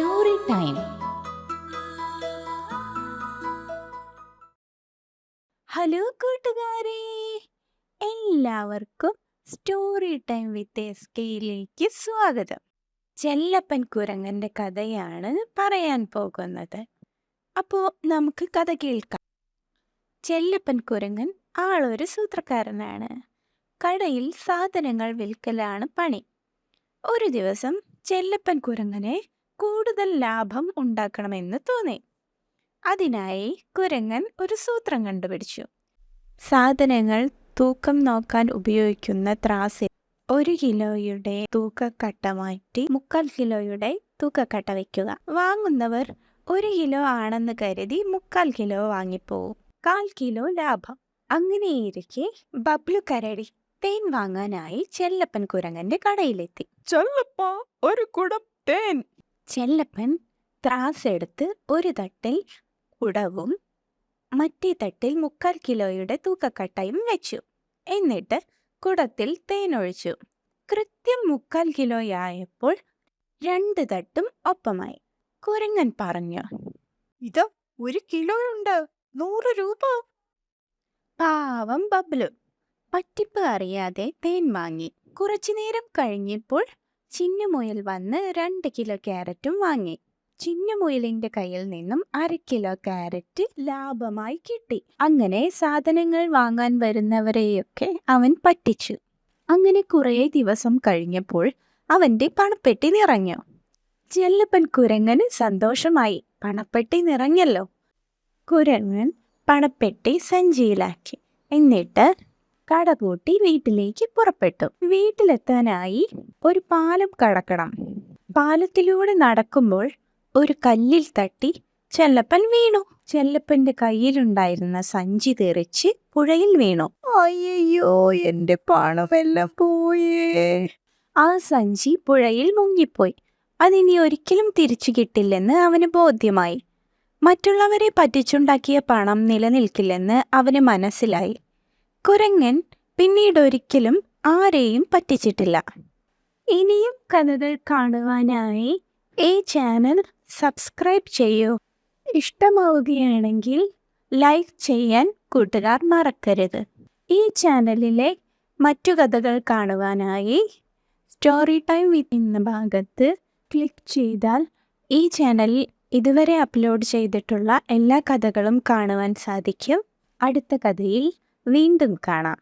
Story time. Hello കൂട്ടുകാരെ, എല്ലാവർക്കും story time with എസ്കെയിലേക്ക് സ്വാഗതം. ചെല്ലപ്പൻ കുരങ്ങന്റെ കഥയാണ് പറയാൻ പോകുന്നത്. അപ്പോൾ നമുക്ക് കഥ കേൾക്കാം. ചെല്ലപ്പൻ കുരങ്ങൻ ആളൊരു സൂത്രക്കാരനാണ്. കടയിൽ സാധനങ്ങൾ വിൽക്കലാണ് പണി. ഒരു ദിവസം ചെല്ലപ്പൻ കുരങ്ങനെ കൂടുതൽ ലാഭം ഉണ്ടാക്കണമെന്ന് തോന്നി. അതിനായി കുരങ്ങൻ ഒരു സൂത്രം കണ്ടുപിടിച്ചു. സാധനങ്ങൾ തൂക്കം നോക്കാൻ ഉപയോഗിക്കുന്ന ത്രാസിൽ 1 കിലോയുടെ തൂക്കക്കട്ട മാറ്റി 3/4 കിലോയുടെ തൂക്കക്കട്ട വയ്ക്കുക. വാങ്ങുന്നവർ 1 കിലോ ആണെന്ന് കരുതി 3/4 കിലോ വാങ്ങിപ്പോവും. 1/4 കിലോ ലാഭം. അങ്ങനെയിരിക്കെ ബബ്ലു കരടി തേൻ വാങ്ങാനായി ചെല്ലപ്പൻ കുരങ്ങന്റെ കടയിലെത്തി. ചെല്ലപ്പ, ഒരു കുടം തേൻ. ചെല്ലപ്പൻ ത്രാസ് എടുത്ത് ഒരു തട്ടിൽ കുടവും മറ്റേ തട്ടിൽ 3/4 കിലോയുടെ തൂക്കക്കട്ടയും വെച്ചു. എന്നിട്ട് കുടത്തിൽ തേനൊഴിച്ചു. കൃത്യം 3/4 കിലോയായപ്പോൾ 2 തട്ടും ഒപ്പമായി. കുരങ്ങൻ പറഞ്ഞു, ഇത് 1 കിലോ ഉണ്ട്, 100 രൂപ. പാവം ബബ്ലു പറ്റിപ്പ് അറിയാതെ തേൻ വാങ്ങി. കുറച്ചുനേരം കഴിഞ്ഞപ്പോൾ ചിന്നുമുയൽ വന്ന് 2 കിലോ ക്യാരറ്റും വാങ്ങി. ചിന്നുമുയലിന്റെ കയ്യിൽ നിന്നും 1/2 കിലോ ക്യാരറ്റ് ലാഭമായി കിട്ടി. അങ്ങനെ സാധനങ്ങൾ വാങ്ങാൻ വരുന്നവരെയൊക്കെ അവൻ പറ്റിച്ചു. അങ്ങനെ കുറേ ദിവസം കഴിഞ്ഞപ്പോൾ അവന്റെ പണപ്പെട്ടി നിറഞ്ഞു. ചെല്ലപ്പൻ കുരങ്ങന് സന്തോഷമായി. പണപ്പെട്ടി നിറഞ്ഞല്ലോ. കുരങ്ങൻ പണപ്പെട്ടി സഞ്ചിയിലാക്കി. എന്നിട്ട് കടപൂട്ടി വീട്ടിലേക്ക് പുറപ്പെട്ടു. വീട്ടിലെത്താനായി ഒരു പാലം കടക്കണം. പാലത്തിലൂടെ നടക്കുമ്പോൾ ഒരു കല്ലിൽ തട്ടി ചെല്ലപ്പൻ വീണു. ചെല്ലപ്പന്റെ കയ്യിലുണ്ടായിരുന്ന സഞ്ചി തെറിച്ച് പുഴയിൽ വീണു. അയ്യോ, എന്റെ പണമെല്ലാം പോയേ. ആ സഞ്ചി പുഴയിൽ മുങ്ങിപ്പോയി. അതിനി ഒരിക്കലും തിരിച്ചു കിട്ടില്ലെന്ന് അവന് ബോധ്യമായി. മറ്റുള്ളവരെ പറ്റിച്ചുണ്ടാക്കിയ പണം നിലനിൽക്കില്ലെന്ന് അവന് മനസ്സിലായി. കുരങ്ങൻ പിന്നീടൊരിക്കലും ആരെയും പറ്റിച്ചിട്ടില്ല. ഇനിയും കഥകൾ കാണുവാനായി ഈ ചാനൽ സബ്സ്ക്രൈബ് ചെയ്യൂ. ഇഷ്ടമാവുകയാണെങ്കിൽ ലൈക്ക് ചെയ്യാൻ കൂട്ടുകാർ മറക്കരുത്. ഈ ചാനലിലെ മറ്റു കഥകൾ കാണുവാനായി സ്റ്റോറി ടൈം വിത്ത് എന്ന ഭാഗത്ത് ക്ലിക്ക് ചെയ്താൽ ഈ ചാനലിൽ ഇതുവരെ അപ്ലോഡ് ചെയ്തിട്ടുള്ള എല്ലാ കഥകളും കാണുവാൻ സാധിക്കും. അടുത്ത കഥയിൽ വീണ്ടും കാണാം.